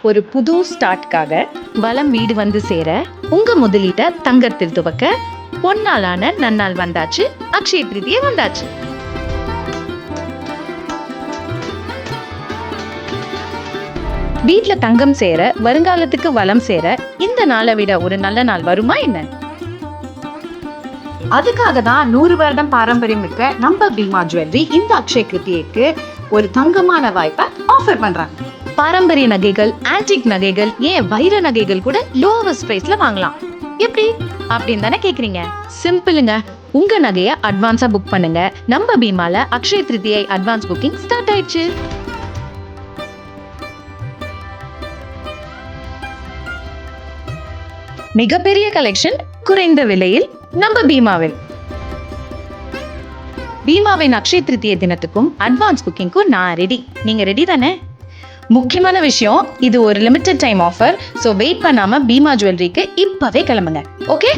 ஒரு புது ஸ்டார்ட்காக வளம் வீடு வந்து சேர உங்க முதலீட்டை தங்கத்தில் துவக்க பொன்னாளான நன்னாள் வந்தாச்சு. அக்ஷய திருதியே வந்தாச்சு. வீட்ல தங்கம் சேர, வருங்காலத்துக்கு வளம் சேர இந்த நாளை விட ஒரு நல்ல நாள் வருமா என்ன? அதுக்காக தான் 100 வருடம் பாரம்பரியம் மிக்க நம்ம பீமா ஜுவல்லரி இந்த அக்ஷய கிருத்தியைக்கு ஒரு தங்கமான வாய்ப்பை ஆஃபர் பண்றாங்க. பாரம்பரிய நகைகள், ஆன்டிக் நகைகள், ஏன் வைர நகைகள் கூட லோவஸ்ட் பிரைஸ்ல வாங்கலாம். எப்படி அப்படின்னு தானே கேக்குறீங்க? சிம்பிளுங்க. உங்க நகைய அட்வான்ஸா புக் பண்ணுங்க. நம்ம பீமால Akshaya Tritiya advance booking start ஆயிடுச்சு. மிகப்பெரிய கலெக்ஷன் குறைந்த விலையில் நம்ம பீமாவில். பீமாவின் அக்ஷய திருதியை தினத்துக்கும் அட்வான்ஸ் புக்கிங்க்கும் நான் ரெடி. நீங்க ரெடி தானே? முக்கியமான விஷயம், இது ஒரு limited time offer. So wait பண்ணாம பீமா ஜுவல்லரிக்கு இப்பவே கிளம்புங்க. ஓகே?